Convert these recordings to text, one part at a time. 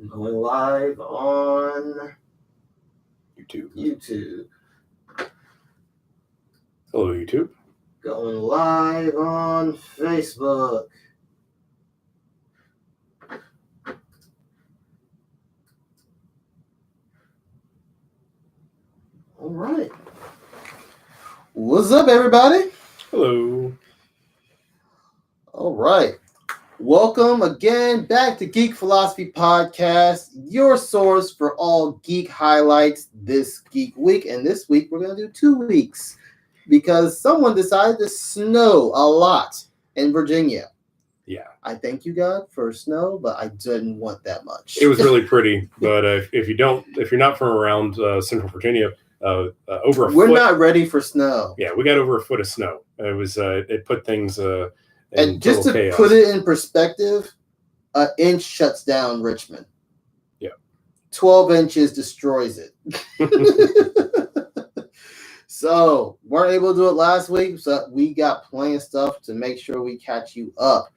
Going live on YouTube. Hello, YouTube. Going live on Facebook. All right. What's up, everybody? Hello. All right. Welcome again back to Geek Philosophy Podcast, your source for all geek highlights this geek week. And this week, we're going to do 2 weeks because someone decided to snow a lot in Virginia. Yeah. I thank you, God, for snow, but I didn't want that much. It was really pretty, but if you're not from around Central Virginia, over a foot. We're not ready for snow. Yeah, we got over a foot of snow. It was it put things and just to chaos. Put it in perspective, an inch shuts down Richmond. Yeah. 12 inches destroys it. So, weren't able to do it last week, so we got plenty of stuff to make sure we catch you up.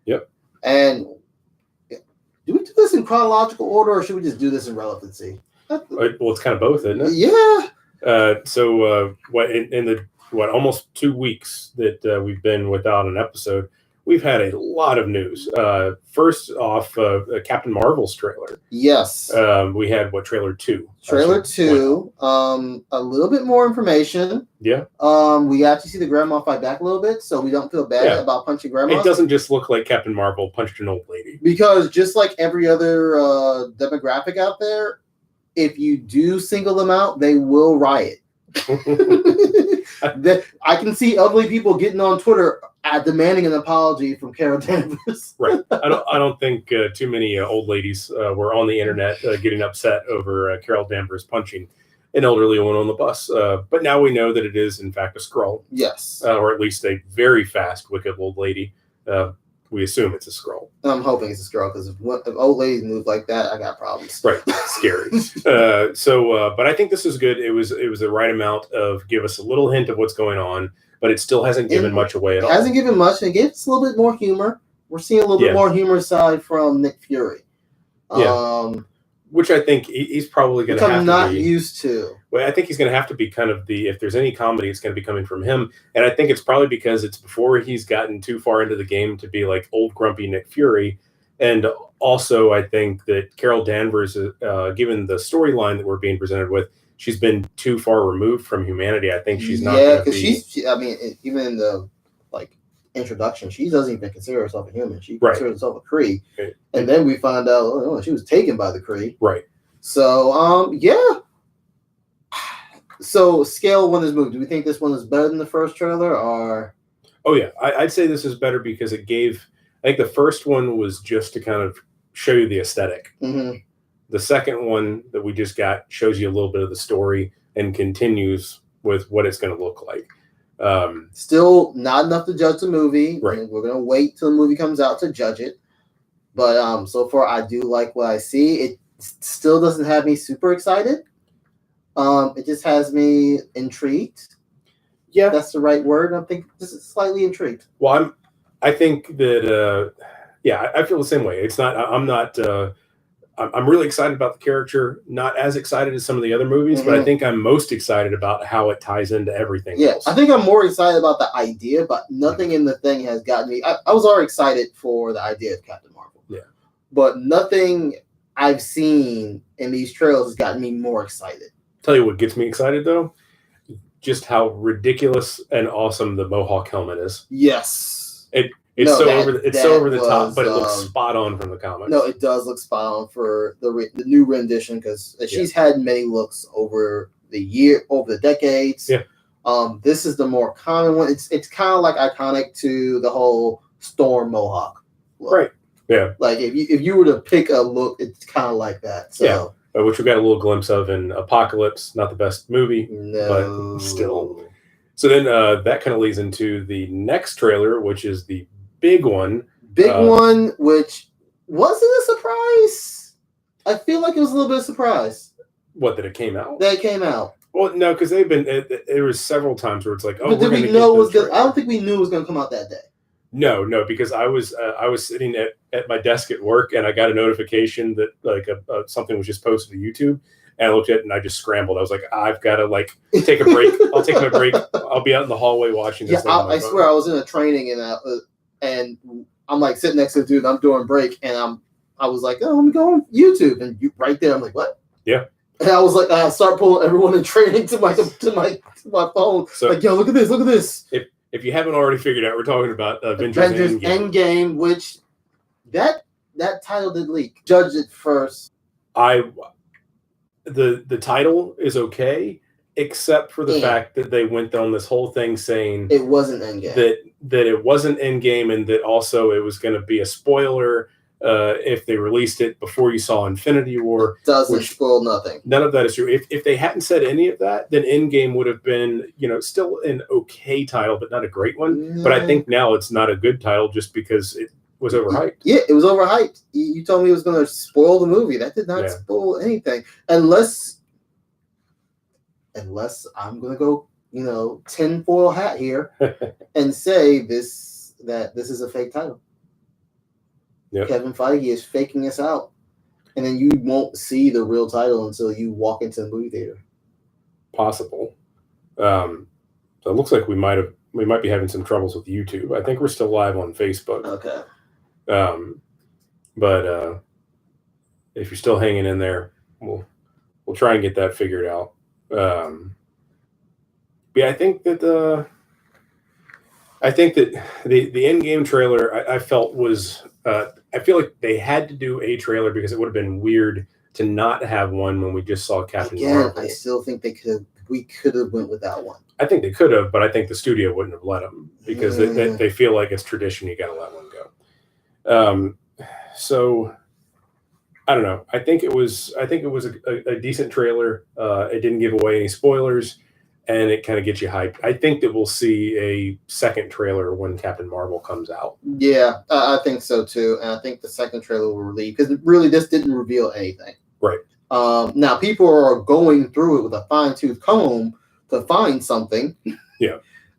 Yep. And do we do this in chronological order, or should we just do this in relevancy? Well, it's kind of both, isn't it? Yeah. So in the almost 2 weeks that we've been without an episode, we've had a lot of news. First off, Captain Marvel's trailer. Yes. We had trailer 2. Trailer 2. A little bit more information. Yeah. We actually see the grandma fight back a little bit, so we don't feel bad about punching grandma. It doesn't just look like Captain Marvel punched an old lady. Because just like every other demographic out there, if you do single them out, they will riot. I can see ugly people getting on Twitter demanding an apology from Carol Danvers. Right. I don't think too many old ladies were on the internet getting upset over Carol Danvers punching an elderly woman on the bus. But now we know that it is, in fact, a Skrull. Yes. Or at least a very fast, wicked old lady. We assume it's a Skrull. I'm hoping it's a Skrull, because if old ladies move like that, I got problems. Right. Scary. But I think this is good. It was the right amount of give us a little hint of what's going on, but it still hasn't given much away at all. It hasn't given much, and it gives us a little bit more humor. We're seeing a little bit more humor aside from Nick Fury. Yeah. Which I think he's probably going to have to be. I'm not used to. Well, I think he's going to have to be kind of if there's any comedy, it's going to be coming from him. And I think it's probably because it's before he's gotten too far into the game to be like old grumpy Nick Fury. And also, I think that Carol Danvers, given the storyline that we're being presented with, she's been too far removed from humanity. I think she's not. Yeah, because even in the introduction, she doesn't even consider herself a human. She considers herself a Kree. Right. And then we find out she was taken by the Kree. Right. So, yeah. So, scale 1 is moved. Do we think this one is better than the first trailer, or? Oh, yeah. I'd say this is better because it gave, I think the first one was just to kind of show you the aesthetic. Mm-hmm. The second one that we just got shows you a little bit of the story and continues with what it's going to look like. Still not enough to judge the movie. Right. And we're going to wait till the movie comes out to judge it. But so far, I do like what I see. It still doesn't have me super excited. It just has me intrigued. Yeah, that's the right word. I think just slightly intrigued. Well, I think that I feel the same way. It's not. I'm not. I'm really excited about the character. Not as excited as some of the other movies, but I think I'm most excited about how it ties into everything else. I think I'm more excited about the idea, but nothing in the thing has gotten me. I was already excited for the idea of Captain Marvel. Yeah, but nothing I've seen in these trailers has gotten me more excited. Tell you what gets me excited though, just how ridiculous and awesome the Mohawk helmet is. Yes. It's so over the top, but it looks spot on from the comics. No, it does look spot on for the new rendition, because she's had many looks over the decades. Yeah. This is the more common one. It's kind of like iconic to the whole Storm Mohawk look. Right. Yeah. Like if you were to pick a look, it's kind of like that. So. Yeah. Which we got a little glimpse of in Apocalypse. Not the best movie, no. But still. So then that kind of leads into the next trailer, which is the big one. Which wasn't a surprise. I feel like it was a little bit of a surprise. What, that it came out? That it came out. Well, no, because there was several times where it's like, but did we know it was good? I don't think we knew it was going to come out that day. No, because I was sitting at my desk at work, and I got a notification that like something was just posted to YouTube, and I looked at it and I just scrambled. I was like, I've got to like take a break. I'll take my break. I'll be out in the hallway watching this. Yeah, I swear I was in a training and I'm like sitting next to the dude. I'm doing break, and I was like, oh, let me go on YouTube, and right there, I'm like, what? Yeah. And I was like, I start pulling everyone in training to my phone. So, like, yo, look at this. If you haven't already figured out, we're talking about Avengers Endgame, which that title did leak. Judge it first. The title is okay, except for the fact that they went on this whole thing saying it wasn't Endgame. That it wasn't Endgame, and that also it was going to be a spoiler if they released it before you saw Infinity War. It doesn't spoil nothing. None of that is true. If they hadn't said any of that, then Endgame would have been, still an okay title, but not a great one. No. But I think now it's not a good title just because it was overhyped. Yeah, it was overhyped. You told me it was going to spoil the movie. That did not spoil anything. Unless I'm going to go, tinfoil hat here and say this is a fake title. Yep. Kevin Feige is faking us out. And then you won't see the real title until you walk into the movie theater. Possible. So it looks like we might be having some troubles with YouTube. I think we're still live on Facebook. Okay. But if you're still hanging in there, we'll try and get that figured out. Yeah, I think that the Endgame trailer I felt was I feel like they had to do a trailer because it would have been weird to not have one when we just saw Captain Marvel. I still think we could have went without one. I think they could have, but I think the studio wouldn't have let them because they feel like it's tradition. You got to let one go. So I don't know. I think it was a decent trailer. It didn't give away any spoilers, and it kind of gets you hyped. I think that we'll see a second trailer when Captain Marvel comes out. Yeah, I think so too. And I think the second trailer will release because really this didn't reveal anything. Right. Now people are going through it with a fine-tooth comb to find something. Yeah.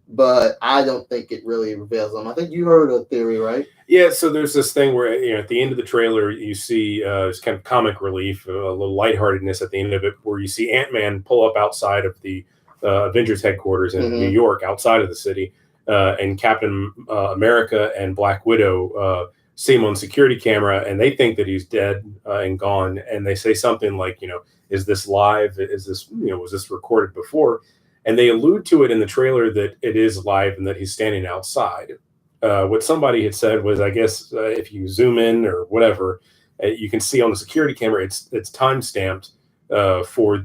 But I don't think it really reveals them. I think you heard a theory, right? Yeah, so there's this thing where at the end of the trailer you see this kind of comic relief, a little lightheartedness at the end of it, where you see Ant-Man pull up outside of the Avengers headquarters in New York, outside of the city, and Captain America and Black Widow see him on security camera, and they think that he's dead and gone, and they say something like, is this live? Is this, was this recorded before? And they allude to it in the trailer that it is live and that he's standing outside. What somebody had said was, I guess, if you zoom in or whatever, you can see on the security camera, it's time stamped for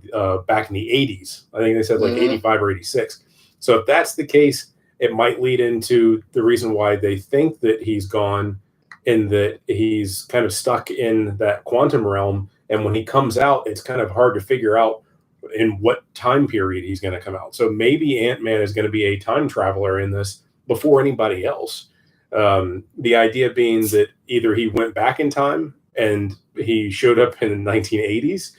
back in the 80s. I think they said like 85 or 86. So if that's the case, it might lead into the reason why they think that he's gone, and that he's kind of stuck in that quantum realm. And when he comes out, it's kind of hard to figure out in what time period he's going to come out. So maybe Ant-Man is going to be a time traveler in this before anybody else. The idea being that either he went back in time and he showed up in the 1980s,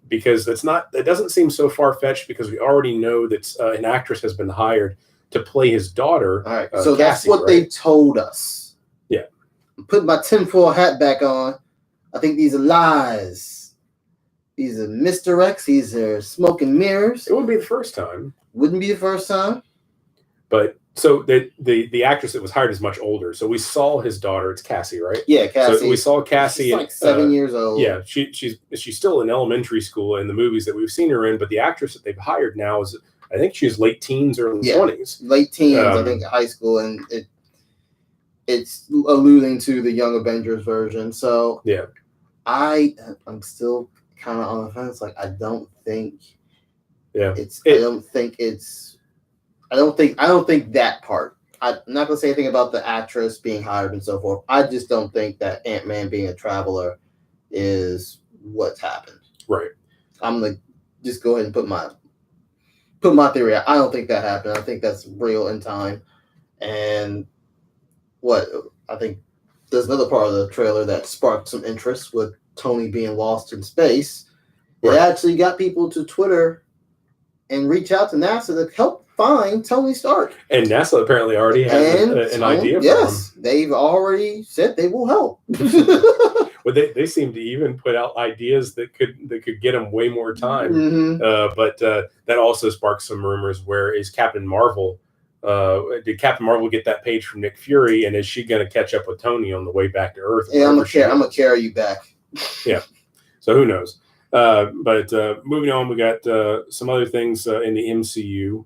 because it doesn't seem so far-fetched, because we already know that an actress has been hired to play his daughter. All right, so that's what they told us. Yeah. I'm putting my tinfoil hat back on. I think these are lies. These are misdirects. These are smoke and mirrors. It wouldn't be the first time. Wouldn't be the first time. But so the actress that was hired is much older. So we saw his daughter. It's Cassie, right? Yeah, Cassie. So we saw Cassie. She's like 7 years old. Yeah, she's still in elementary school in the movies that we've seen her in. But the actress that they've hired now is, I think she's late teens or 20s. Late teens, I think, high school, and it's alluding to the Young Avengers version. So yeah, I'm still kind of on the fence. Like, I don't think that part. I'm not gonna say anything about the actress being hired and so forth. I just don't think that Ant-Man being a traveler is what's happened. Right. I'm gonna just go ahead and put my theory out. I don't think that happened. I think that's real in time. And I think there's another part of the trailer that sparked some interest with Tony being lost in space. Right. It actually got people to Twitter and reach out to NASA to help find Tony Stark. And NASA apparently already has an idea for him. Yes, they've already said they will help. Well, they seem to even put out ideas that could get him way more time. Mm-hmm. But that also sparked some rumors. Where is Captain Marvel? Did Captain Marvel get that page from Nick Fury, and is she going to catch up with Tony on the way back to Earth? Yeah, I'm gonna carry you back. Yeah. So who knows? But moving on, we got some other things in the MCU.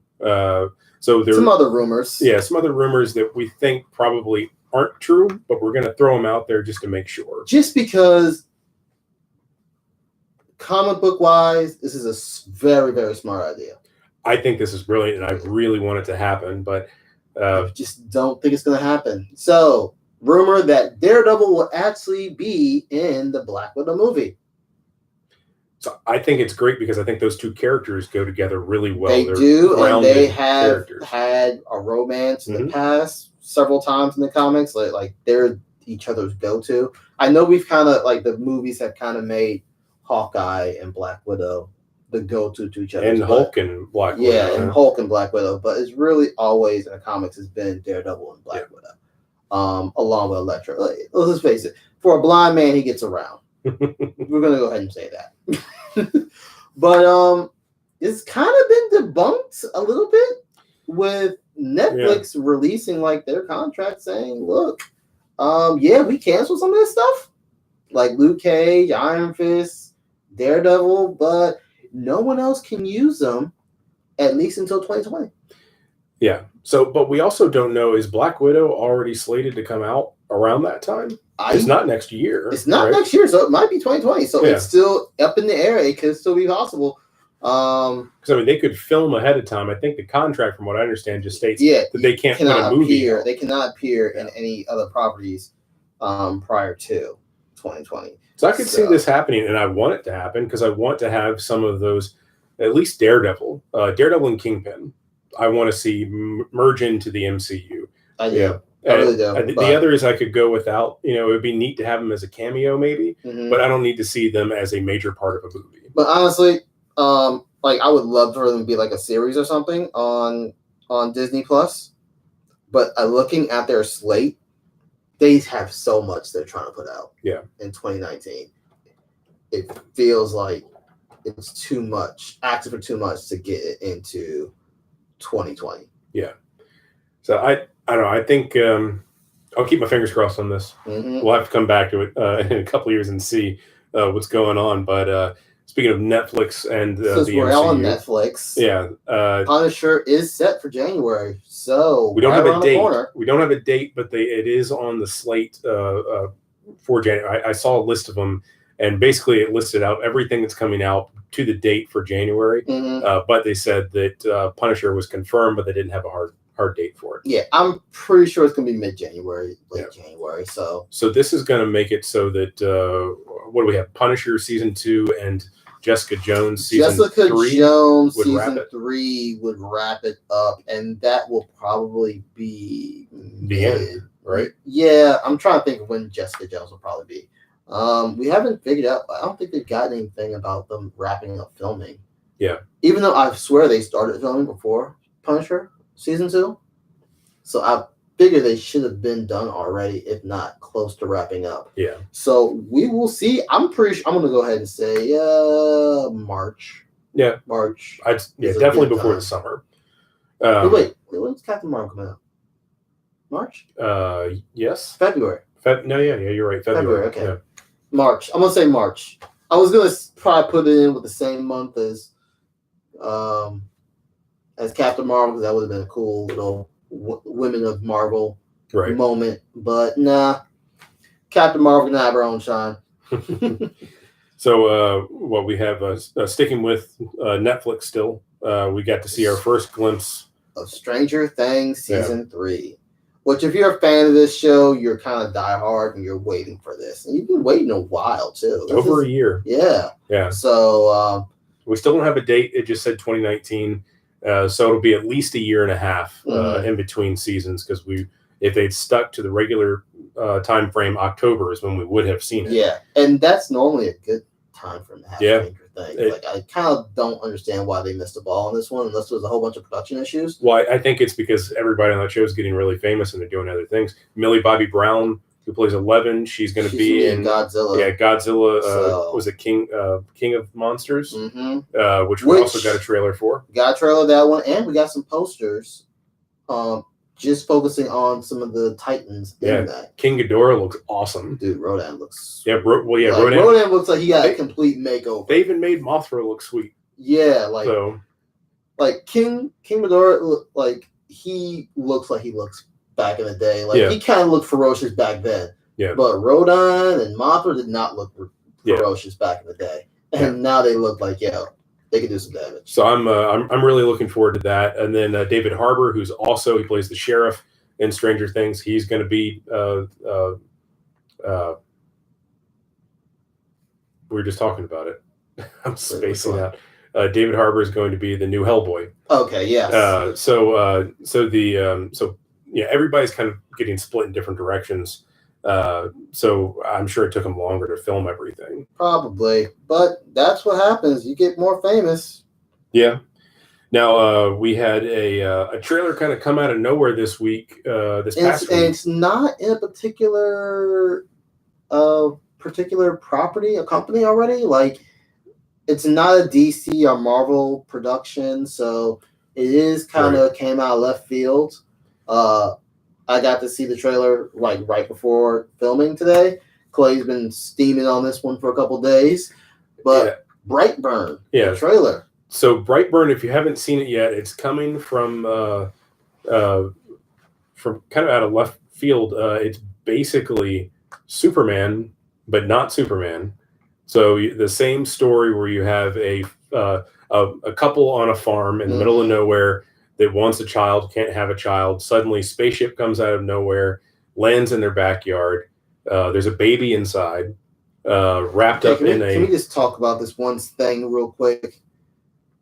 So there some other rumors. Yeah, some other rumors that we think probably aren't true, but we're going to throw them out there just to make sure. Just because, comic book wise, this is a very, very smart idea. I think this is brilliant, and I really want it to happen, but I just don't think it's going to happen. So, rumor that Daredevil will actually be in the Black Widow movie. So I think it's great because I think those two characters go together really well. They do, and they have had a romance in the past several times in the comics. Like they're each other's go-to. I know we've kind of like the movies have kind of made Hawkeye and Black Widow the go-to to each other. And Hulk and Black Widow. Yeah, and Hulk and Black Widow. But it's really always in the comics has been Daredevil and Black Widow, along with Elektra. Let's just face it. For a blind man, he gets around. We're gonna go ahead and say that. But it's kind of been debunked a little bit with Netflix releasing like their contract saying, look, we canceled some of this stuff. Like Luke Cage, Iron Fist, Daredevil, but no one else can use them at least until 2020. Yeah. So, but we also don't know, is Black Widow already slated to come out around that time? It's not next year. It's not next year, so it might be 2020. So it's still up in the air. It could still be possible. Because I mean, they could film ahead of time. I think the contract, from what I understand, just states that they can't put a movie. They cannot appear in any other properties prior to 2020. So I could see this happening, and I want it to happen because I want to have some of those, at least Daredevil and Kingpin. I want to see merge into the MCU. I do. I really do. The others I could go without. It would be neat to have them as a cameo, maybe, but I don't need to see them as a major part of a movie. But honestly, like I would love for them to be like a series or something on Disney Plus. But looking at their slate, they have so much they're trying to put out. Yeah. In 2019, it feels like it's too much, asking for too much to get it into 2020. Yeah. So I don't know. I think I'll keep my fingers crossed on this. We'll have to come back to it in a couple of years and see what's going on. But speaking of Netflix and since we're MCU, on Netflix, Punisher is set for January. So we don't have a date. We don't have a date, but it is on the slate for January. I saw a list of them, and basically it listed out everything that's coming out to the date for January. But they said that Punisher was confirmed, but they didn't have a hard date for it. Yeah, I'm pretty sure it's going to be mid-January, late January. So this is going to make it so that what do we have? Punisher season 2 and Jessica Jones season 3. Season 3 would wrap it up, and that will probably be the end, right? Yeah, I'm trying to think of when Jessica Jones will probably be. We haven't figured out. I don't think they've got anything about them wrapping up filming. Yeah. Even though I swear they started filming before Punisher season 2, so I figure they should have been done already, if not close to wrapping up. Yeah. So we will see. I'm pretty sure. I'm going to go ahead and say March. Yeah. March. Definitely before the summer. Wait, when's Captain Marvel coming out? March? Yes. February. No, you're right. February. Okay. Yeah. March. I'm gonna say March. I was gonna probably put it in with the same month as Captain Marvel, because that would have been a cool little Women of Marvel moment. But nah, Captain Marvel can have her own shine. So what we have sticking with Netflix still, we got to see our first glimpse of Stranger Things season 3. Which, if you're a fan of this show, you're kind of diehard and you're waiting for this. And you've been waiting a while, too. Over a year. Yeah. Yeah. So we still don't have a date. It just said 2019. So it'll be at least a year and a half in between seasons, because if they'd stuck to the regular time frame, October is when we would have seen it. Yeah. And that's normally a good time for him to have Yeah. Stranger Things. Like, I kind of don't understand why they missed the ball on this one, unless there's a whole bunch of production issues. Well, I think it's because everybody on that show is getting really famous and they're doing other things. Millie Bobby Brown, who plays 11, she's going to be in Godzilla. Yeah, Godzilla. Was it King of Monsters? Mm-hmm. Which we also got a trailer for. Got a trailer of that one, and we got some posters. Just focusing on some of the Titans in that. King Ghidorah looks awesome. Dude, Rodan looks... Rodan looks like he got a complete makeover. They even made Mothra look sweet. Yeah, King Ghidorah, he looks like he looks back in the day. He kind of looked ferocious back then. Yeah. But Rodan and Mothra did not look ferocious back in the day. And now they look like, they can do some damage. So I'm really looking forward to that. And then David Harbour, he plays the sheriff in Stranger Things. He's going to be we were just talking about it. I'm spacing out. David Harbour is going to be the new Hellboy. Okay, yes. So everybody's kind of getting split in different directions. So I'm sure it took them longer to film everything. Probably, but that's what happens. You get more famous. Yeah. Now we had a trailer kind of come out of nowhere this week. Past week, and it's not in a particular property, a company already. It's not a DC or Marvel production, so it is kind of came out of left field. I got to see the trailer right before filming today. Clay's been steaming on this one for a couple days, but Brightburn, the trailer. So Brightburn, if you haven't seen it yet, it's coming from kind of out of left field. It's basically Superman, but not Superman. So the same story where you have a couple on a farm in the middle of nowhere that wants a child, can't have a child. Suddenly, spaceship comes out of nowhere, lands in their backyard. There's a baby inside, wrapped up in a... Can we just talk about this one thing real quick?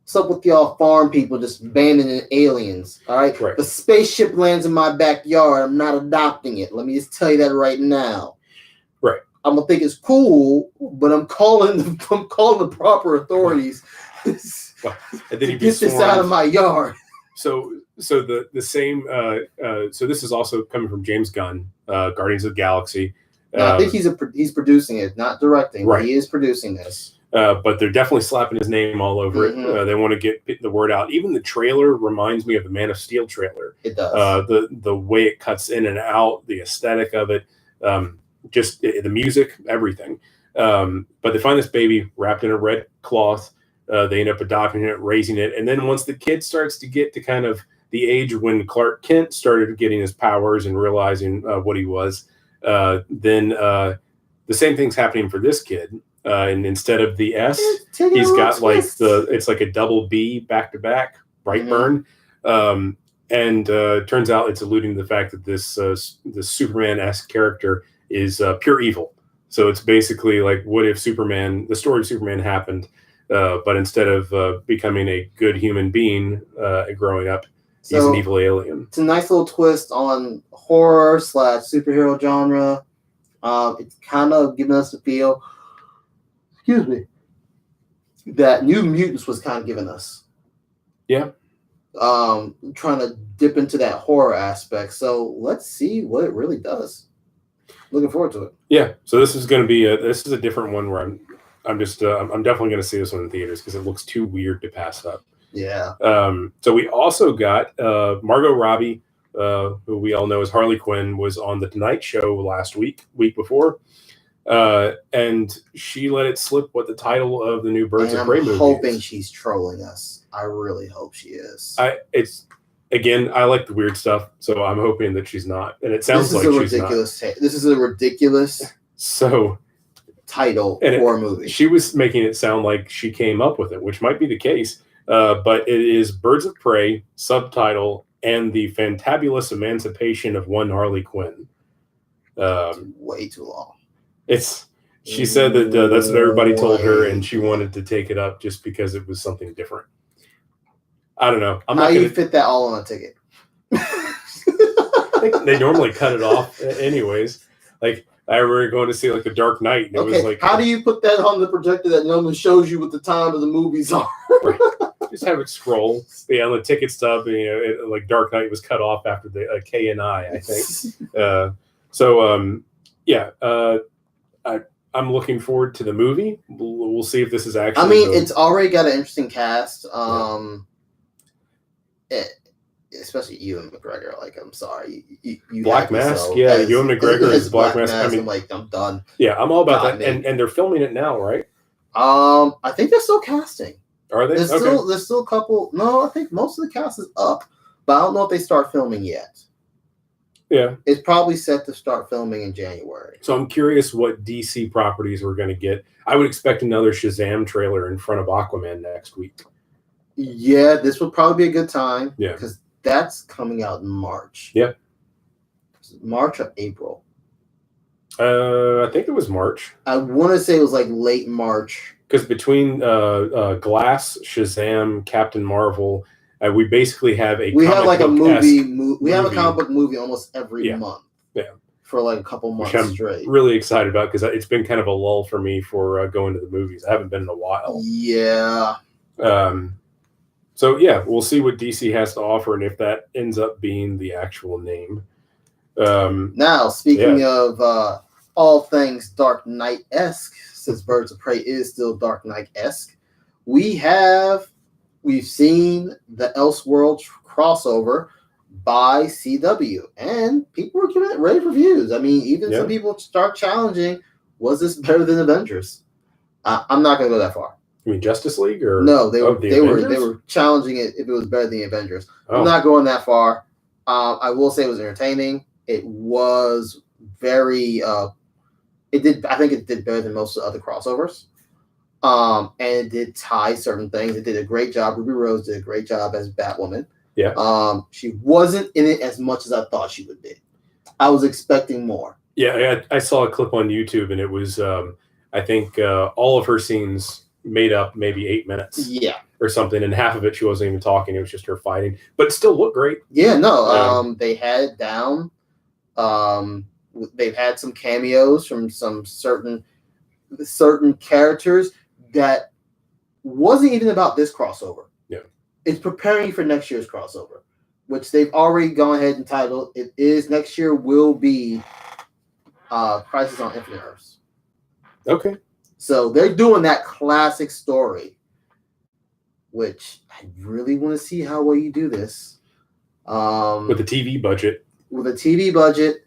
What's up with y'all farm people just abandoning aliens, all right? The spaceship lands in my backyard. I'm not adopting it. Let me just tell you that right now. Right. I'm going to think it's cool, but I'm calling the proper authorities and then to get this out of my yard. So the same. So this is also coming from James Gunn, Guardians of the Galaxy. I think he's producing it, not directing. Right. He is producing this. But they're definitely slapping his name all over it. They want to get the word out. Even the trailer reminds me of the Man of Steel trailer. It does. The way it cuts in and out, the aesthetic of it, just the music, everything. But they find this baby wrapped in a red cloth. They end up adopting it, raising it. And then once the kid starts to get to kind of the age when Clark Kent started getting his powers and realizing what he was, then the same thing's happening for this kid. And instead of the S, he's got it's like a double B back to back, Brightburn. And turns out it's alluding to the fact that this Superman-esque character is pure evil. So it's basically like, what if the story of Superman happened, but instead of becoming a good human being growing up, he's an evil alien. It's a nice little twist on horror / superhero genre. It's kind of giving us the feel, that New Mutants was kind of giving us. Yeah. Trying to dip into that horror aspect. So let's see what it really does. Looking forward to it. Yeah. So this is going to be this is a different one where I'm definitely going to see this one in theaters because it looks too weird to pass up. Yeah. So we also got Margot Robbie, who we all know as Harley Quinn, was on The Tonight Show week before. And she let it slip what the title of the new Birds of Prey movie is. I'm hoping she's trolling us. I really hope she is. I like the weird stuff, so I'm hoping that she's not. And it sounds like she's not. This is a ridiculous title for a movie. She was making it sound like she came up with it, which might be the case. But it is Birds of Prey, subtitle, and the Fantabulous Emancipation of One Harley Quinn. Way too long. She said that that's what everybody told her, and she wanted to take it up just because it was something different. I don't know. How do you fit that all on a ticket? I think they normally cut it off anyways. Like, I remember going to see like The Dark Knight, and it was like, how do you put that on the projector that no one shows you what the time of the movies are? Right. Just have it scroll. Yeah, on the ticket stub, like Dark Knight was cut off after the K and I think. I'm looking forward to the movie. We'll see if this is actually. I mean, it's already got an interesting cast. Especially Ewan McGregor. Like, I'm sorry, you Black Mask. Ewan McGregor is Black Mask. I mean, I'm done. Yeah, I'm all about that. And they're filming it now, right? I think they're still casting. Are they? There's still a couple. No, I think most of the cast is up, but I don't know if they start filming yet. Yeah, it's probably set to start filming in January. So I'm curious what DC properties we're going to get. I would expect another Shazam trailer in front of Aquaman next week. Yeah, this would probably be a good time. Yeah, because that's coming out in March. Yeah, March or April. I think it was March. I want to say it was like late March. Because between Glass, Shazam, Captain Marvel, we basically have a we have like a movie. We have a comic book movie almost every month. Yeah, for like a couple months which I'm straight. Really excited about because it's been kind of a lull for me for going to the movies. I haven't been in a while. Yeah. So yeah, we'll see what DC has to offer and if that ends up being the actual name. Now, speaking of all things Dark Knight-esque, since Birds of Prey is still Dark Knight-esque, we've seen the Elseworlds crossover by CW, and people were giving it rave reviews. I mean, even some people start challenging, was this better than Avengers? I'm not going to go that far. You mean Justice League or no? They were challenging it if it was better than the Avengers. I'm not going that far. I will say it was entertaining. It was very. It did. I think it did better than most of the other crossovers. And it did tie certain things. It did a great job. Ruby Rose did a great job as Batwoman. Yeah. She wasn't in it as much as I thought she would be. I was expecting more. Yeah, I saw a clip on YouTube, and it was. I think all of her scenes made up maybe 8 minutes. Yeah. Or something, and half of it she wasn't even talking. It was just her fighting, but it still looked great. Yeah. No. They had it down. They've had some cameos from some certain characters that wasn't even about this crossover. Yeah. It's preparing for next year's crossover, which they've already gone ahead and titled. It is next year will be Crisis on Infinite Earths. Okay. So they're doing that classic story, which I really want to see how well you do this. With the TV budget. With a TV budget.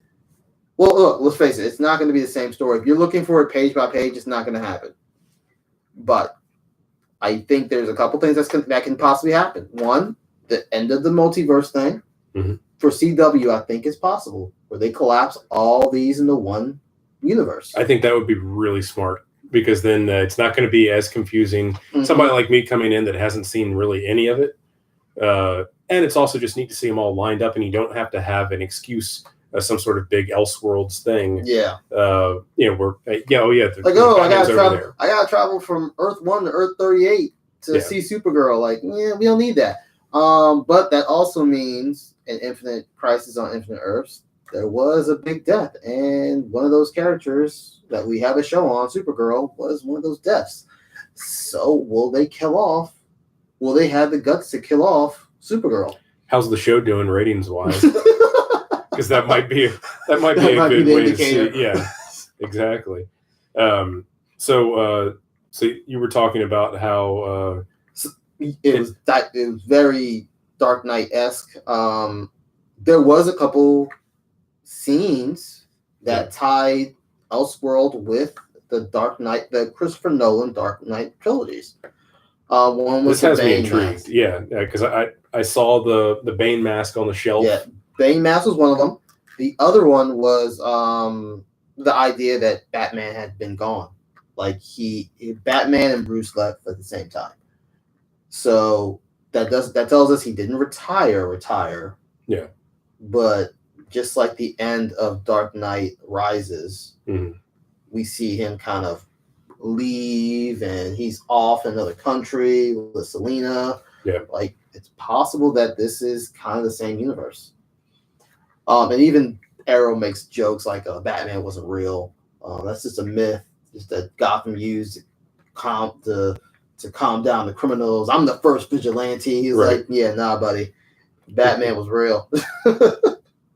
Well, look, let's face it. It's not going to be the same story. If you're looking for it page by page, it's not going to happen. But I think there's a couple things that can possibly happen. One, the end of the multiverse thing. Mm-hmm. For CW, I think it's possible, where they collapse all these into one universe. I think that would be really smart, because then it's not going to be as confusing. Mm-hmm. Somebody like me coming in that hasn't seen really any of it. And it's also just neat to see them all lined up, and you don't have to have an excuse, some sort of big Elseworlds thing. Yeah. I gotta travel from Earth 1 to Earth 38 to see Supergirl. Like, we don't need that. But that also means in Infinite Crisis on Infinite Earths, there was a big death, and one of those characters that we have a show on, Supergirl, was one of those deaths. So will they kill off? Will they have the guts to kill off Supergirl? How's the show doing ratings wise? Because that might be a good way to see. Yeah, exactly. So you were talking about how it was very Dark Knight-esque. There was a couple scenes that tied Elseworld with the Dark Knight, the Christopher Nolan Dark Knight trilogies. One was this has me intrigued. Yeah, because I saw the Bane mask on the shelf. Yeah, Bane mask was one of them. The other one was the idea that Batman had been gone. Like Batman and Bruce left at the same time. So that tells us he didn't retire. Yeah. But just like the end of Dark Knight Rises, we see him kind of leave, and he's off in another country with Selena. Yeah. Like, it's possible that this is kind of the same universe. And even Arrow makes jokes like Batman wasn't real. That's just a myth. Just that Gotham used to calm down the criminals. I'm the first vigilante. He's like, yeah, nah, buddy. Batman was real.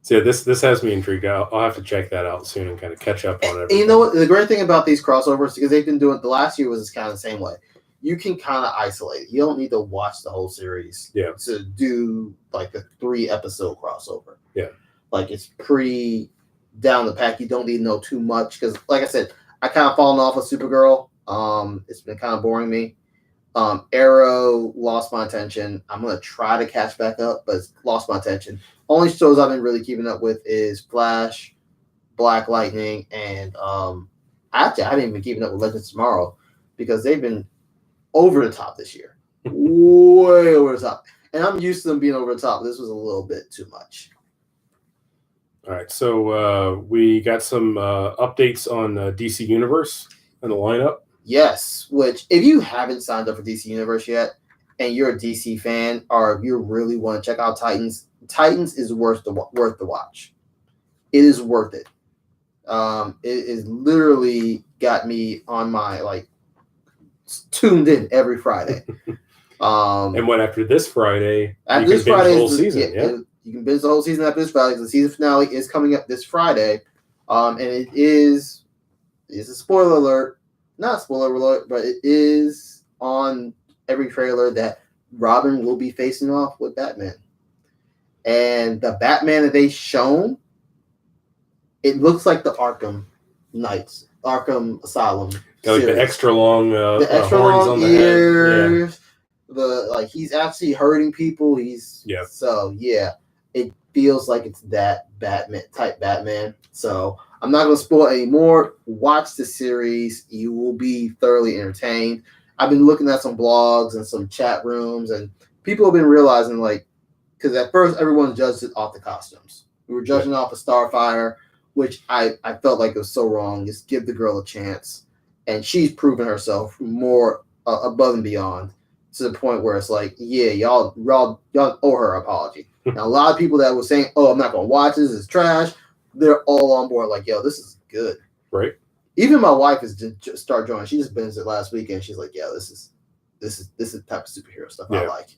So this has me intrigued. I'll have to check that out soon and kind of catch up on it. You know what? The great thing about these crossovers, because they've been doing the last year was kind of the same way. You can kind of isolate it. You don't need to watch the whole series to do like a 3-episode crossover. Yeah. Like it's pretty down the pack. You don't need to know too much because, like I said, I kind of fallen off of Supergirl. It's been kind of boring me. Arrow lost my attention. I'm gonna try to catch back up, but it's lost my attention. Only shows I've been really keeping up with is Flash, Black Lightning, and actually I haven't even been keeping up with Legends of Tomorrow because they've been over the top this year. Way over the top. And I'm used to them being over the top. This was a little bit too much. All right. So we got some updates on DC Universe and the lineup. Yes. Which, if you haven't signed up for DC Universe yet, and you're a DC fan, or if you really want to check out Titans, Titans is worth the watch. It is worth it. It is literally got me on my tuned in every Friday. And what after this Friday? After this Friday, the whole season. Yeah, you can binge the whole season after this Friday. The season finale is coming up this Friday, and it is a spoiler alert. Not a spoiler alert, but it is on every trailer that Robin will be facing off with Batman. And the Batman that they've shown, it looks like the Arkham Knights, Arkham Asylum. Got like the extra long, the extra horns long on the ears. head. Yeah. He's actually hurting people. It feels like it's that Batman. So I'm not going to spoil anymore. Watch the series. You will be thoroughly entertained. I've been looking at some blogs and some chat rooms, and people have been realizing, because at first everyone judged it off the costumes. We were judging off of Starfire, which I felt like it was so wrong. Just give the girl a chance. And she's proven herself more above and beyond to the point where it's like, yeah, y'all owe her an apology. Now, a lot of people that were saying, oh, I'm not going to watch this, it's trash, they're all on board like, yo, this is good. Right. Even my wife has just started joining. She just binged it last weekend. She's like, yeah, this is the type of superhero stuff I like.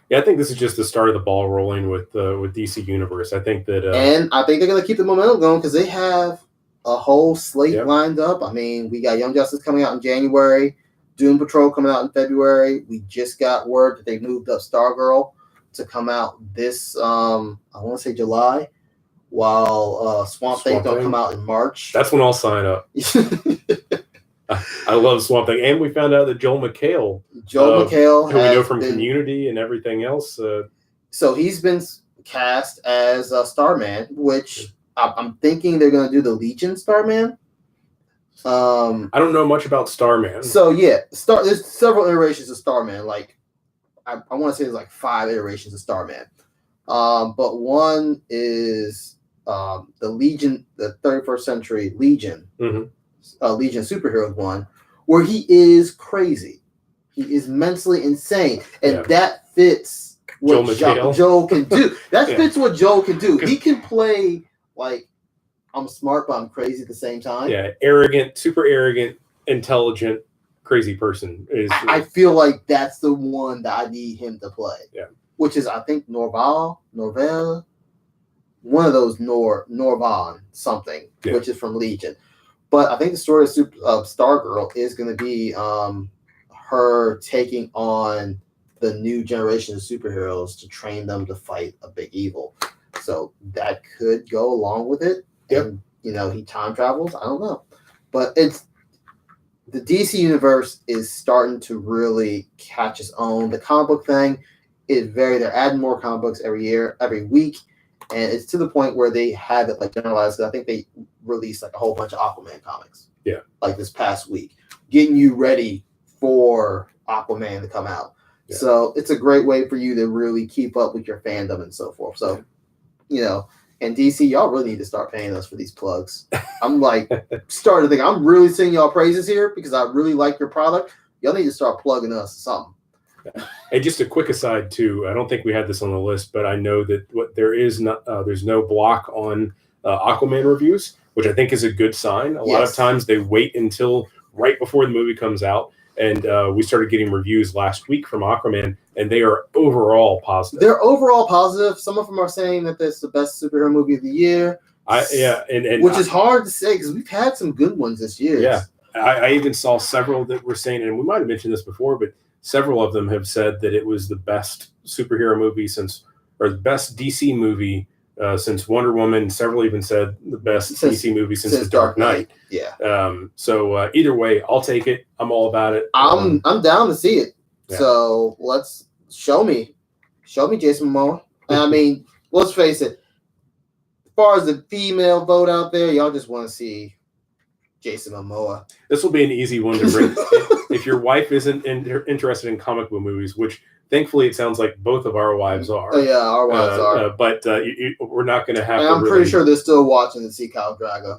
Yeah, I think this is just the start of the ball rolling with DC Universe. I think that, and I think they're going to keep the momentum going because they have a whole slate lined up. I mean, we got Young Justice coming out in January, Doom Patrol coming out in February. We just got word that they moved up Stargirl to come out this, I want to say July, while Swamp Thing going to come out in March. That's when I'll sign up. I love Swamp Thing. And we found out that Joel McHale, who we know from Community and everything else. So he's been cast as Starman, which I'm thinking they're going to do the Legion Starman. I don't know much about Starman. So yeah, there's several iterations of Starman. I want to say there's 5 iterations of Starman. But one is the Legion, the 31st Century Legion, Legion Superheroes one, where he is crazy. He is mentally insane, and that fits what Joel can do. That fits what Joel can do. He can play I'm smart, but I'm crazy at the same time. Yeah, arrogant, super arrogant, intelligent, crazy person. I feel like that's the one that I need him to play. Yeah. Which is, I think, Norval, one of those Norvan something, which is from Legion. But I think the story of Stargirl is going to be her taking on the new generation of superheroes to train them to fight a big evil. So that could go along with it. Yep. And, he time travels. I don't know. But the DC universe is starting to really catch its own. The comic book thing is they're adding more comic books every week. And it's to the point where they have it generalized. I think they released a whole bunch of Aquaman comics. Yeah. This past week, getting you ready for Aquaman to come out. Yeah. So it's a great way for you to really keep up with your fandom and so forth. So, and DC, y'all really need to start paying us for these plugs. I'm starting to think I'm really singing y'all praises here because I really like your product. Y'all need to start plugging us something. And just a quick aside too, I don't think we had this on the list, but I know that there's no block on Aquaman reviews, which I think is a good sign. A lot of times they wait until right before the movie comes out. And we started getting reviews last week from Aquaman, and they are overall positive. They're overall positive. Some of them are saying that it's the best superhero movie of the year. Which is hard to say because we've had some good ones this year. Yeah, I even saw several that were saying, and we might have mentioned this before, but several of them have said that it was the best superhero movie or the best DC movie since Wonder Woman. Several even said the best DC movie since The Dark Knight. Yeah. So either way, I'll take it. I'm all about it. I'm down to see it. Yeah. So let's show me Jason Momoa. I mean, let's face it. As far as the female vote out there, y'all just want to see Jason Momoa. This will be an easy one to bring. If your wife isn't interested in comic book movies, which thankfully it sounds like both of our wives are. Oh, yeah, our wives are. But we're not going to have. I'm pretty sure they're still watching to see Khal Drago.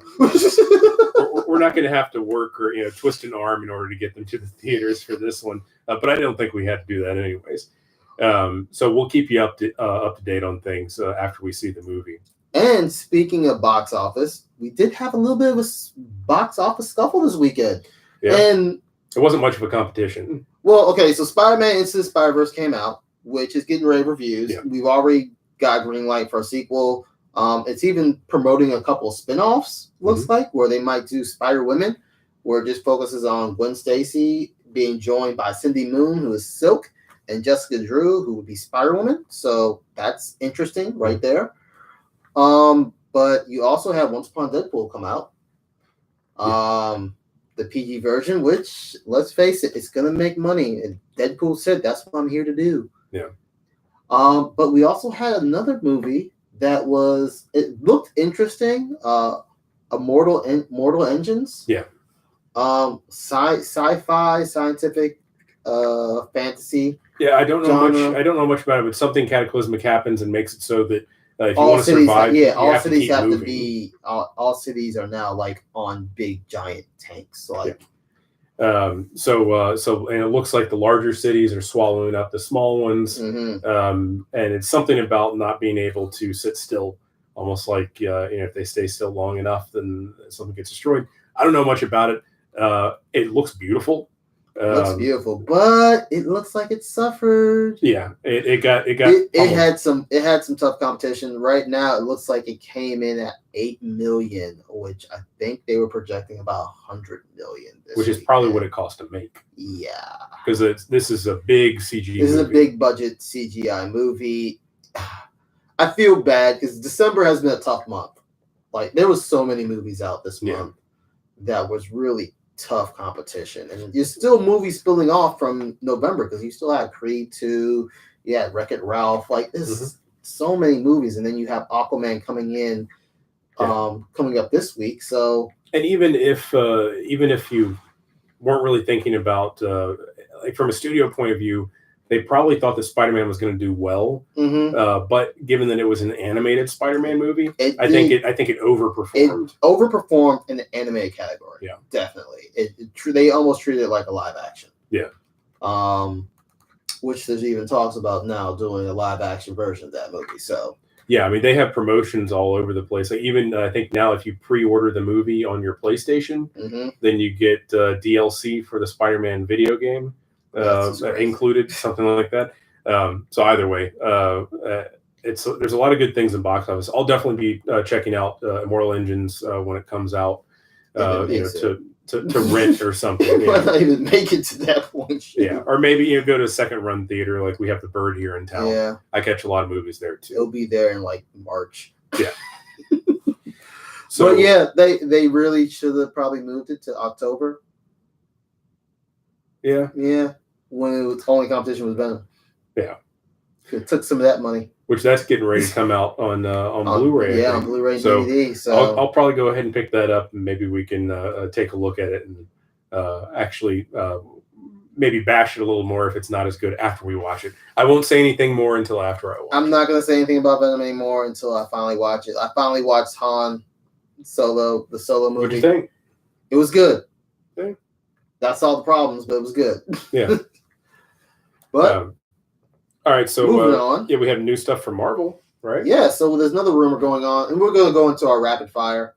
We're not going to have to work or twist an arm in order to get them to the theaters for this one. But I don't think we had to do that anyways. So we'll keep you up to date on things after we see the movie. And speaking of box office, we did have a little bit of a box office scuffle this weekend. Yeah. And it wasn't much of a competition. Well, okay, so Spider-Man Into the Spider-Verse came out, which is getting rave reviews. Yeah. We've already got green light for a sequel. It's even promoting a couple of spin-offs, looks like, where they might do Spider-Women, where it just focuses on Gwen Stacy being joined by Cindy Moon, who is Silk, and Jessica Drew, who would be Spider-Woman. So that's interesting right there. But you also have Once Upon Deadpool come out. The PG version, which, let's face it, it's going to make money. And Deadpool said, that's what I'm here to do. Yeah. But we also had another movie that it looked interesting. Mortal Engines. Yeah. Sci-fi, scientific, fantasy. Yeah, I don't know much about it, but something cataclysmic happens and makes it so that if you want to survive, all cities have to be. All cities are now like on big giant tanks. Like, so and it looks like the larger cities are swallowing up the small ones. And it's something about not being able to sit still, almost like if they stay still long enough, then something gets destroyed. I don't know much about it. It looks beautiful. Looks beautiful, but it looks like it suffered. Yeah, it had some tough competition. Right now, it looks like it came in at 8 million, which I think they were projecting about 100 million. Which is probably what it cost to make. Yeah, because this is a big CG. This is a big budget CGI movie. I feel bad because December has been a tough month. Like there was so many movies out this month that was really tough competition, and there's still movies spilling off from November because you still had Creed 2, you had Wreck-It Ralph, like this so many movies, and then you have Aquaman coming in coming up this week. So, and even if you weren't really thinking about like from a studio point of view, they probably thought that Spider-Man was going to do well, but given that it was an animated Spider-Man movie, I think it overperformed. It overperformed in the anime category. Yeah, definitely. They almost treated it like a live action. Yeah. Which there's even talks about now doing a live action version of that movie. So. Yeah, I mean they have promotions all over the place. Like even I think now if you pre-order the movie on your PlayStation, then you get DLC for the Spider-Man video game. Included, something like that. So either way, there's a lot of good things in box office. I'll definitely be checking out Immortal Engines when it comes out, to rent or something. Might not even make it to that point. Yeah, or maybe go to a second run theater like we have the Bird here in town. Yeah, I catch a lot of movies there too. It'll be there in like March. Yeah. So but yeah, they really should have probably moved it to October. Yeah. Yeah. When the only competition was Venom. Yeah. It took some of that money. Which that's getting ready to come out on Blu-ray. Yeah, on Blu-ray and DVD. So I'll probably go ahead and pick that up, and maybe we can take a look at it and actually maybe bash it a little more if it's not as good after we watch it. I won't say anything more until after I watch it. I'm not going to say anything about Venom anymore until I finally watch it. I finally watched Han Solo, the Solo movie. What'd you think? It was good. Yeah. That's all the problems, but it was good. Yeah. But all right, so moving on. Yeah, we have new stuff from Marvel, right? Yeah, so there's another rumor going on, and we're going to go into our rapid fire.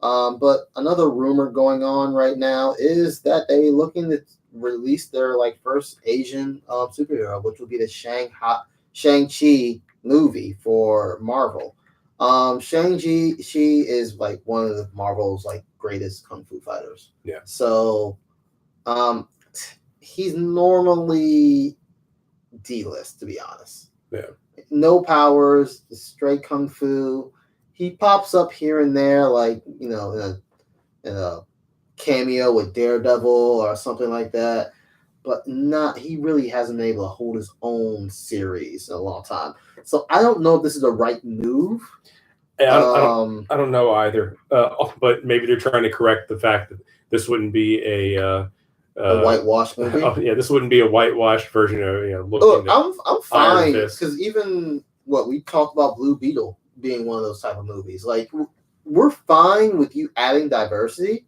But another rumor going on right now is that they're looking to release their first Asian superhero, which will be the Shang-Chi movie for Marvel. Shang-Chi, she is one of the Marvel's greatest kung fu fighters. Yeah. So, he's normally D-list, to be honest. Yeah. No powers, straight kung fu. He pops up here and there, in a cameo with Daredevil or something like that. But he really hasn't been able to hold his own series in a long time. So I don't know if this is the right move. I don't know either. But maybe they're trying to correct the fact that this wouldn't be a whitewashed movie. This wouldn't be a whitewashed version of Look, I'm fine because even we talked about Blue Beetle being one of those type of movies. We're fine with you adding diversity.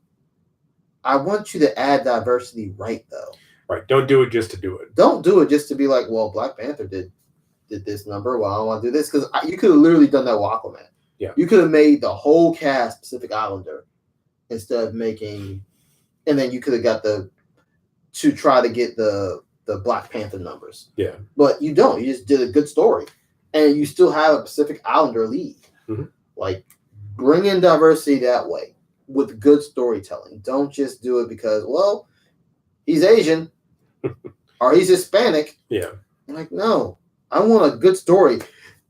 I want you to add diversity right though. Right. Don't do it just to do it. Don't do it just to be Black Panther did this number. Well, I don't want to do this because you could have literally done that with Aquaman. Yeah. You could have made the whole cast Pacific Islander instead of making, and then you could have got to try to get the Black Panther numbers. Yeah. But you don't. You just did a good story, and you still have a Pacific Islander lead. Mm-hmm. Bring in diversity that way with good storytelling. Don't just do it because he's Asian or he's Hispanic. Yeah. I'm no, I want a good story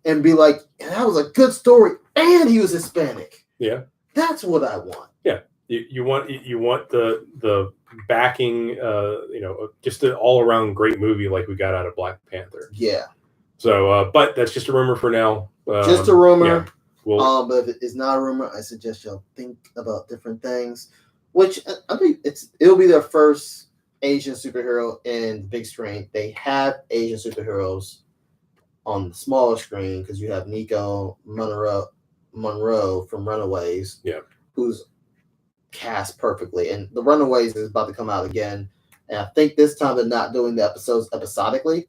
and be and that was a good story and he was Hispanic. Yeah. That's what I want. Yeah. You want the backing, just an all around great movie like we got out of Black Panther. Yeah. So, but that's just a rumor for now. Just a rumor. Yeah. But if it's not a rumor, I suggest y'all think about different things. Which I think it'll be their first Asian superhero in the big screen. They have Asian superheroes on the smaller screen because you have Nico Monroe from Runaways, who's cast perfectly. And the Runaways is about to come out again. And I think this time they're not doing the episodes episodically,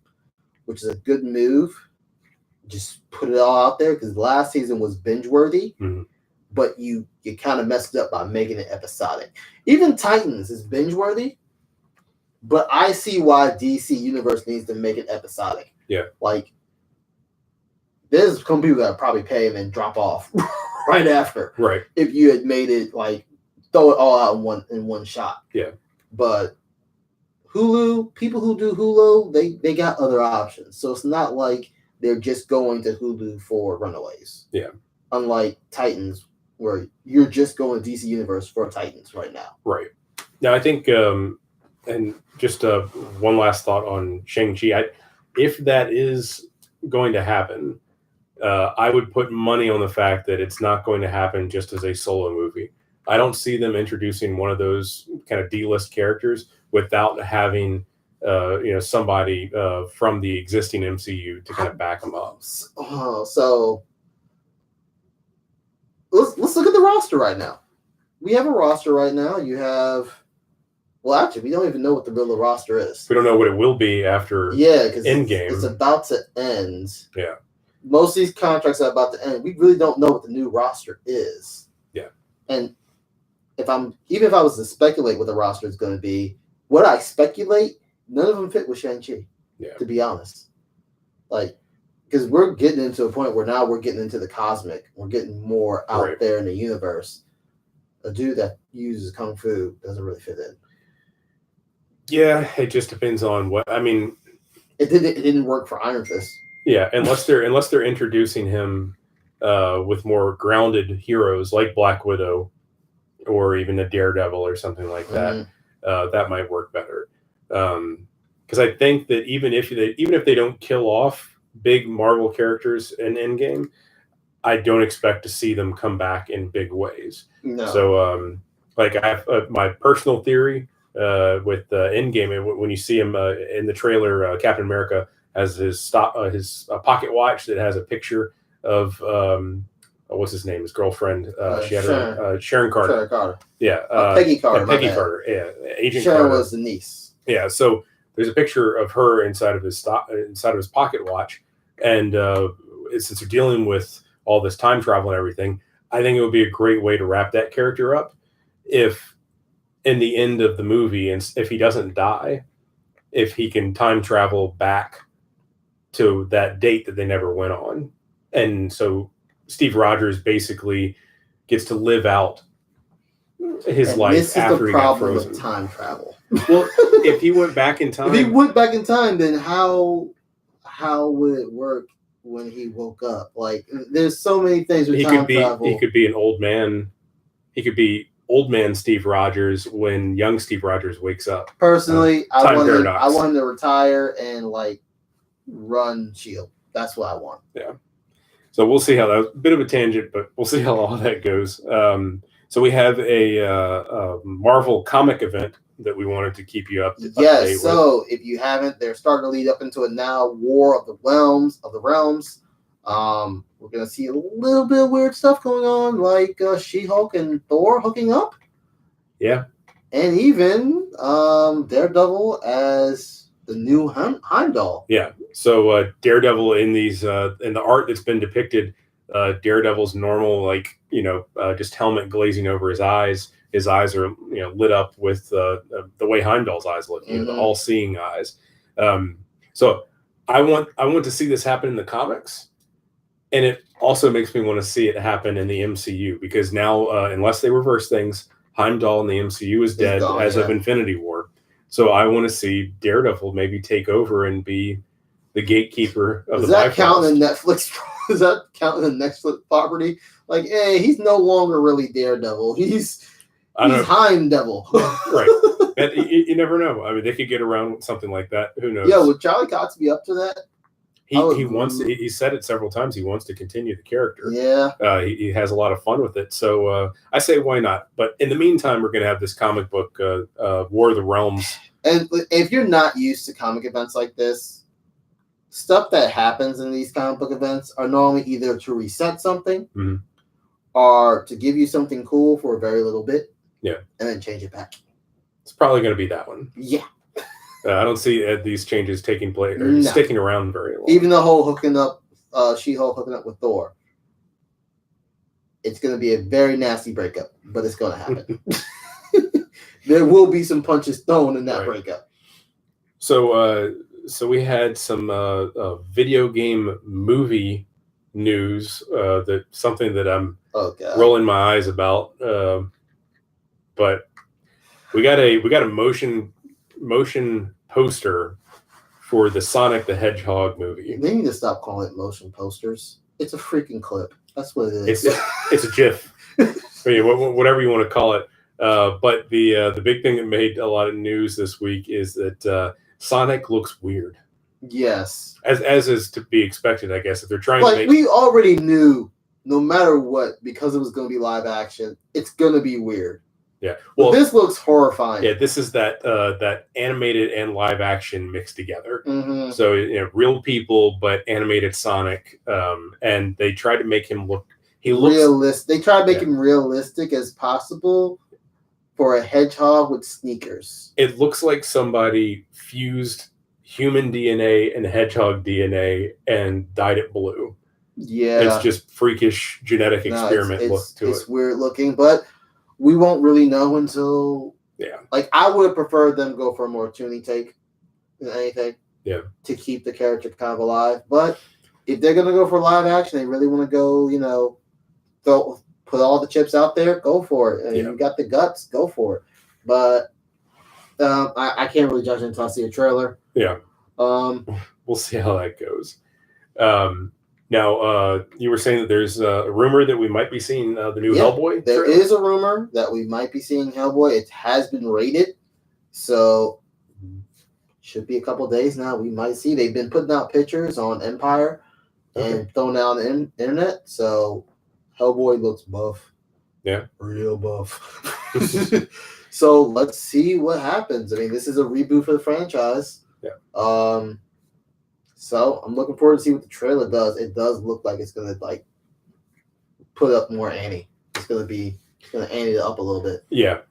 which is a good move. Just put it all out there because last season was binge-worthy, but you kind of messed up by making it episodic. Even Titans is binge-worthy, but I see why DC Universe needs to make it episodic. Yeah. There's some people that probably pay and then drop off right after. Right. If you had made it throw it all out in one shot. Yeah. But Hulu, people who do Hulu, they got other options. So it's not like they're just going to Hulu for Runaways. Yeah. Unlike Titans, where you're just going to DC Universe for Titans right now. Right. Now, I think, and just one last thought on Shang-Chi. If that is going to happen, I would put money on the fact that it's not going to happen just as a solo movie. I don't see them introducing one of those kind of D-list characters without having somebody from the existing MCU to kind of back them up. So let's look at the roster right now. We have a roster right now. You have, actually, we don't even know what the real roster is. We don't know what it will be after because Endgame. It's about to end. Yeah. Most of these contracts are about to end. We really don't know what the new roster is. Yeah. And if I was to speculate what the roster is going to be, what I speculate, none of them fit with Shang-Chi. Yeah. To be honest, because we're getting into a point where now we're getting into the cosmic. We're getting more out there in the universe. A dude that uses kung fu doesn't really fit in. Yeah, it just depends on what. I mean, it didn't work for Iron Fist. Yeah, unless they're introducing him with more grounded heroes like Black Widow, or even a Daredevil or something like that, that might work better. Because I think that even if they don't kill off big Marvel characters in Endgame, I don't expect to see them come back in big ways. No. So, I have my personal theory with Endgame. When you see him in the trailer, Captain America has his pocket watch that has a picture of what's his name? His girlfriend. She had Sharon Carter. Sharon Carter. Yeah. Peggy Carter. Peggy Carter. Yeah. Agent Sharon Carter was the niece. Yeah. So there's a picture of her inside of his pocket watch, and since they're dealing with all this time travel and everything, I think it would be a great way to wrap that character up. If in the end of the movie, and if he doesn't die, if he can time travel back to that date that they never went on. And so Steve Rogers basically gets to live out his life after he got frozen. With time travel. Well, if he went back in time, then how would it work when he woke up? Like, there's so many things with time travel. He could be an old man. He could be old man Steve Rogers when young Steve Rogers wakes up. Personally, I want him to retire and like run S.H.I.E.L.D. That's what I want. Yeah. So we'll see how that was a bit of a tangent, but we'll see how all that goes. So we have a Marvel comic event that we wanted to keep you up to date with. So if you haven't, they're starting to lead up into it now. War of the Realms. We're gonna see a little bit of weird stuff going on, like She-Hulk and Thor hooking up. Yeah. And even Daredevil as the new Heimdall. Yeah. So Daredevil in these in the art that's been depicted, Daredevil's normal, like, just helmet glazing over his eyes. His eyes are lit up with the way Heimdall's eyes look, the all-seeing eyes. So I want to see this happen in the comics, and it also makes me want to see it happen in the MCU, because now unless they reverse things, Heimdall in the MCU is dead as of Infinity War. So I want to see Daredevil maybe take over and be the gatekeeper of the Bifrost. Does that count in Netflix property? Like, hey, he's no longer really Daredevil. He's Heimdall. Right. And you never know. I mean, they could get around with something like that. Who knows? Yeah, would Charlie Cox be up to that? He wants to, he said it several times. He wants to continue the character. Yeah. He has a lot of fun with it. So I say, why not? But in the meantime, we're going to have this comic book, War of the Realms. And if you're not used to comic events like this, stuff that happens in these comic book events are normally either to reset something or to give you something cool for a very little bit. Yeah. And then change it back. It's probably going to be that one. Yeah. I don't see these changes taking place or sticking around very long. Even the whole She-Hulk hooking up with Thor. It's going to be a very nasty breakup, but it's going to happen. There will be some punches thrown in that breakup. So we had some video game movie news. Something that I'm rolling my eyes about. But we got a motion poster for the Sonic the Hedgehog movie. They need to stop calling it motion posters. It's a freaking clip. That's what it is. It's a GIF. Whatever you want to call it. But the big thing that made a lot of news this week is that Sonic looks weird. Yes. As is to be expected, I guess. If they're trying to make... we already knew, no matter what, because it was going to be live action, it's going to be weird. Yeah. Well, this looks horrifying. Yeah, this is that animated and live action mixed together. Mm-hmm. So real people, but animated Sonic, and they tried to make him look. He looks realistic. They tried to make him realistic as possible for a hedgehog with sneakers. It looks like somebody fused human DNA and hedgehog DNA and dyed it blue. Yeah, it's just freakish genetic experiment look to it. It's weird looking, but we won't really know until Like, I would have preferred them go for a more toony take than anything. Yeah, to keep the character kind of alive. But if they're gonna go for live action, they really want to go, put all the chips out there, go for it. And you got the guts, go for it. But I can't really judge until I see a trailer. Yeah. We'll see how that goes. Now, you were saying that there's a rumor that we might be seeing the new Hellboy trailer? There is a rumor that we might be seeing Hellboy. It has been rated. So, should be a couple days now. We might see. They've been putting out pictures on Empire and throwing out on the internet. So, Hellboy looks buff. Yeah. Real buff. So, let's see what happens. I mean, this is a reboot for the franchise. Yeah. So I'm looking forward to see what the trailer does. It does look like it's gonna put up more Annie. It's gonna Annie it up a little bit. Yeah.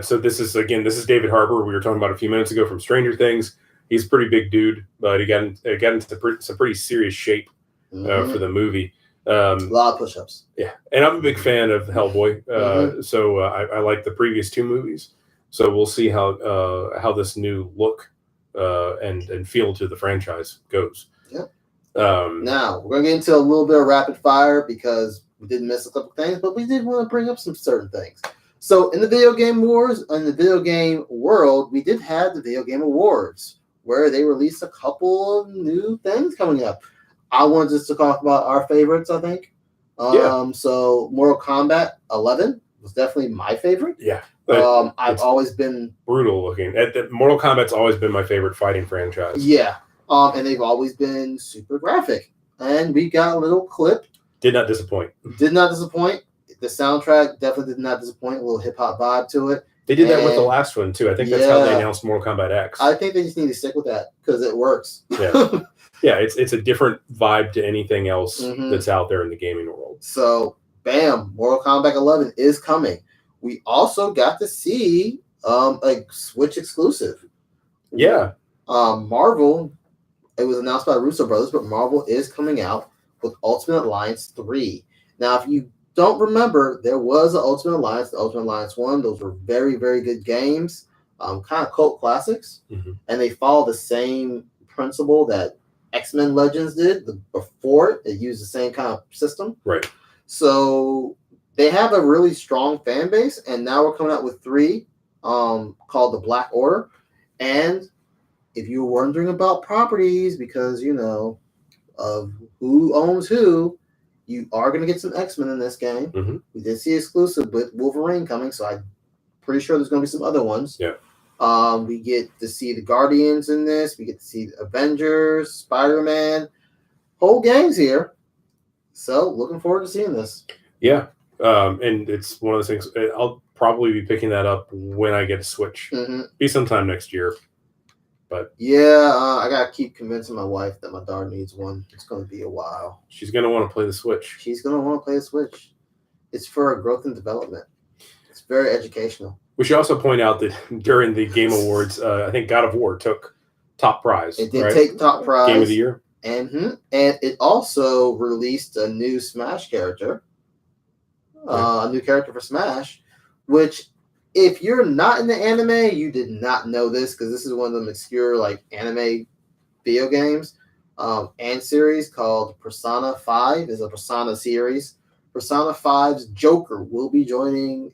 So this is David Harbour. We were talking about a few minutes ago from Stranger Things. He's a pretty big dude, but he got into some pretty serious shape for the movie. A lot of push-ups. Yeah, and I'm a big fan of Hellboy, so I like the previous two movies. So we'll see how this new look and feel to the franchise goes. Yep. Now we're gonna get into a little bit of rapid fire because we did miss a couple things, but we did want to bring up some certain things. So in the video game world, we did have the Video Game Awards where they released a couple of new things coming up. I wanted just to talk about our favorites, I think. So Mortal Kombat 11 was definitely my favorite. Yeah. I've always been brutal looking. Mortal Kombat's always been my favorite fighting franchise. Yeah. And they've always been super graphic. And we got a little clip. Did not disappoint. Did not disappoint. The soundtrack definitely did not disappoint. A little hip hop vibe to it. They did that with the last one too. I think that's how they announced Mortal Kombat X. I think they just need to stick with that because it works. Yeah. Yeah, it's a different vibe to anything else that's out there in the gaming world. So, bam, Mortal Kombat 11 is coming. We also got to see a Switch exclusive. Yeah. Marvel, it was announced by Russo Brothers, but Marvel is coming out with Ultimate Alliance 3. Now, if you don't remember, there was an Ultimate Alliance, the Ultimate Alliance 1. Those were very, very good games, kind of cult classics. And they follow the same principle that X-Men Legends did before. It used the same kind of system. Right. So they have a really strong fan base, and now we're coming out with 3 called the Black Order. And if you're wondering about properties because, of who owns who, you are going to get some X-Men in this game. We did see exclusive with Wolverine coming, so I'm pretty sure there's going to be some other ones. Yeah. We get to see the Guardians in this. We get to see the Avengers, Spider-Man, whole gang's here. So looking forward to seeing this. Yeah. And it's one of those things. I'll probably be picking that up when I get a Switch. Be sometime next year. But yeah, I gotta keep convincing my wife that my daughter needs one. It's gonna be a while. She's gonna want to play the Switch. She's gonna want to play the Switch. It's for growth and development. It's very educational. We should also point out that during the Game Awards, I think God of War took top prize. It did take top prize. Game of the Year. And it also released a new Smash character. A new character for Smash, which if you're not in the anime, you did not know this because this is one of them obscure anime video games and series called Persona 5 is a Persona series. Persona 5's Joker will be joining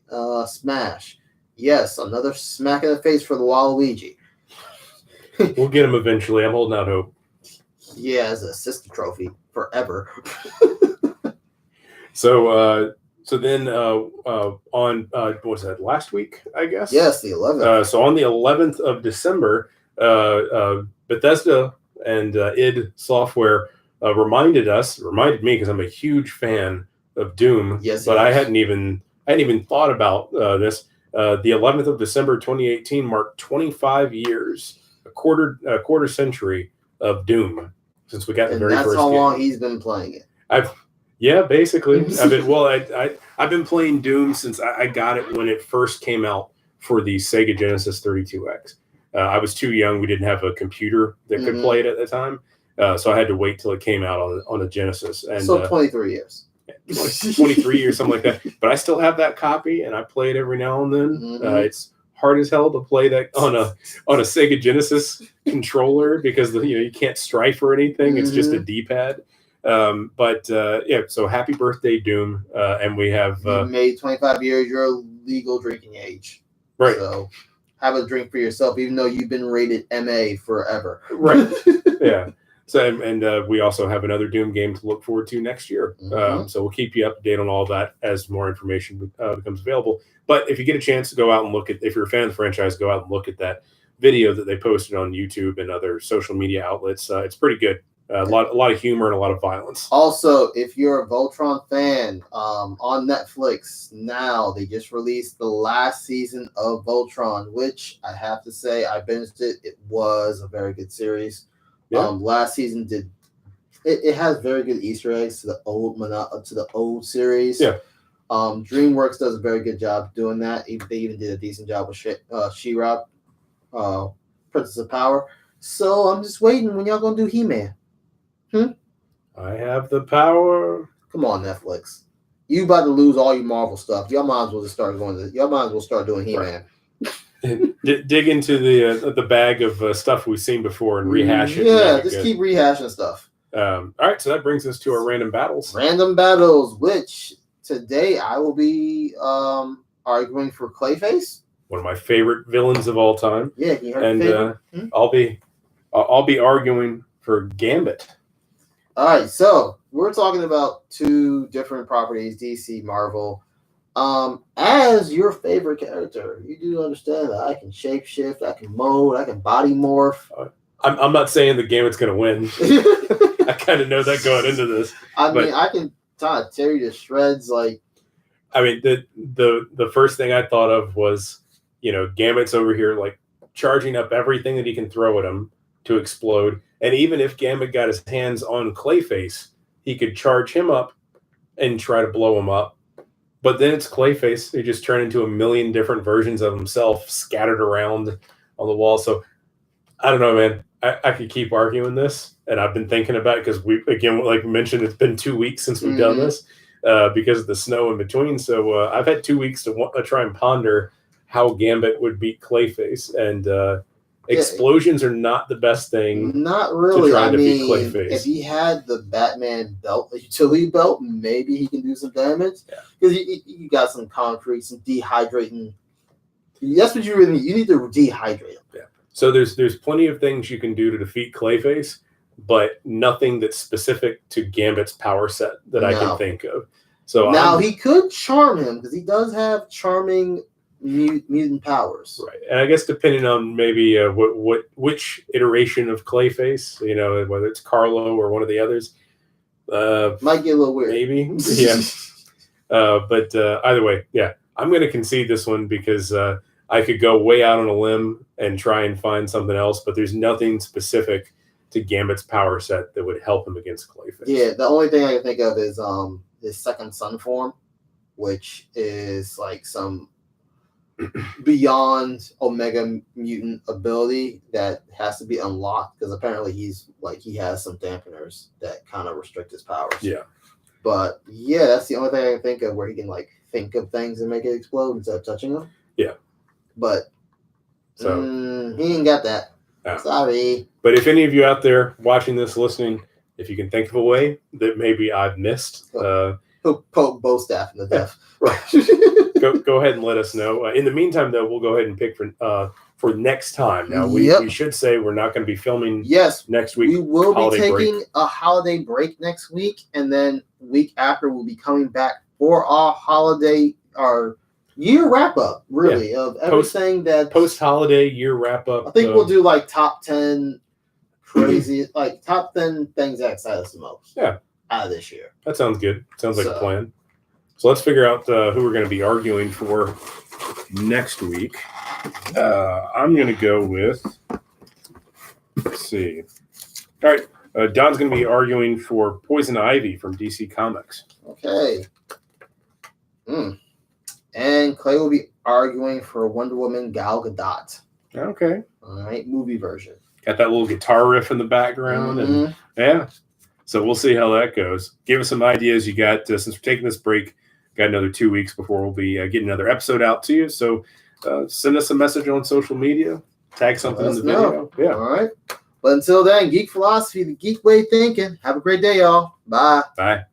Smash. Yes, another smack in the face for the Waluigi. We'll get him eventually. I'm holding out hope. Yeah, as a sister trophy forever. So then on what was that, last week, I guess? Yes, the 11th. So on the 11th of December, Bethesda and id Software reminded me because I'm a huge fan of Doom. Yes, but I hadn't even thought about this. The 11th of December 2018 marked 25 years, a quarter century of Doom since we got the very first game. That's how long he's been playing it. Yeah, basically. I've been playing Doom since I got it when it first came out for the Sega Genesis 32X. I was too young. We didn't have a computer that could play it at the time. So I had to wait till it came out on a Genesis. And, so 23 years. 23 years, something like that. But I still have that copy, and I play it every now and then. It's hard as hell to play that on a Sega Genesis controller because you can't strife or anything. It's just a D-pad. So happy birthday, Doom. And we have you made 25 years your legal drinking age. Right. So have a drink for yourself, even though you've been rated MA forever. Right. Yeah. So and we also have another Doom game to look forward to next year. So we'll keep you up to date on all that as more information becomes available. But if you get a chance to go out and if you're a fan of the franchise, go out and look at that video that they posted on YouTube and other social media outlets. It's pretty good. A lot of humor and a lot of violence. Also, if you're a Voltron fan, on Netflix now they just released the last season of Voltron, which I have to say I binged it. It was a very good series. Yeah. Last season it has very good Easter eggs to the old series. Yeah. DreamWorks does a very good job doing that. They even did a decent job with She-Ra, Princess of Power. So I'm just waiting when y'all gonna do He-Man. I have the power. Come on, Netflix. You about to lose all your Marvel stuff. Y'all might as well just start going. Y'all might as well start doing He-Man. Dig into the bag of stuff we've seen before and rehash it. Yeah, just keep rehashing stuff. All right, so that brings us to our random battles. Random battles, which today I will be arguing for Clayface. One of my favorite villains of all time. Yeah, can you hear and I'll be arguing for Gambit. All right, so we're talking about two different properties, DC, Marvel. As your favorite character, you do understand that I can shapeshift, I can mold, I can body morph. I'm not saying the Gambit's going to win. I kind of know that going into this. I mean, I can kind of tear you to shreds. Like, I mean, the first thing I thought of was, Gambit's over here like charging up everything that he can throw at him to explode. And even if Gambit got his hands on Clayface, he could charge him up and try to blow him up. But then it's Clayface. He just turned into a million different versions of himself scattered around on the wall. So I don't know, man. I could keep arguing this. And I've been thinking about it because like we mentioned, it's been 2 weeks since we've done this because of the snow in between. So I've had 2 weeks to try and ponder how Gambit would beat Clayface. And explosions are not the best thing. Not really. To try to beat Clayface. If he had the Batman belt, the utility belt, maybe he can do some damage. Because you got some concrete, some dehydrating. That's what you really need. You need to dehydrate him. Yeah. So there's plenty of things you can do to defeat Clayface, but nothing that's specific to Gambit's power set that I can think of. So now he could charm him because he does have charming mutant powers, right? And I guess depending on maybe which iteration of Clayface, whether it's Carlo or one of the others, might get a little weird. Maybe, yeah. But either way, yeah, I'm going to concede this one because I could go way out on a limb and try and find something else, but there's nothing specific to Gambit's power set that would help him against Clayface. Yeah, the only thing I can think of is his second son form, which is like some beyond Omega mutant ability that has to be unlocked because apparently he has some dampeners that kind of restrict his powers. Yeah. But yeah, that's the only thing I can think of where he can like think of things and make it explode instead of touching them. Yeah. But so he ain't got that. No. Sorry. But if any of you out there watching this, listening, if you can think of a way that maybe I've missed, he'll poke both staff in the death. Right. Go ahead and let us know. In the meantime, though, we'll go ahead and pick for next time. Now, we should say we're not going to be filming next week. We will be taking a holiday break next week, and then week after we'll be coming back for our year wrap-up, really, of everything that... Post-holiday year wrap-up. I think we'll do, like, top 10 crazy, like, top 10 things that excite us the most out of this year. That sounds good. Sounds like a plan. So let's figure out who we're going to be arguing for next week. I'm going to go with, let's see. All right. Don's going to be arguing for Poison Ivy from DC Comics. Okay. And Clay will be arguing for Wonder Woman Gal Gadot. Okay. All right. Movie version. Got that little guitar riff in the background. And yeah. So we'll see how that goes. Give us some ideas you got. Since we're taking this break, got another 2 weeks before we'll be getting another episode out to you. So send us a message on social media. Tag something in the video. Yeah. All right. But until then, Geek Philosophy, the geek way of thinking. Have a great day, y'all. Bye. Bye.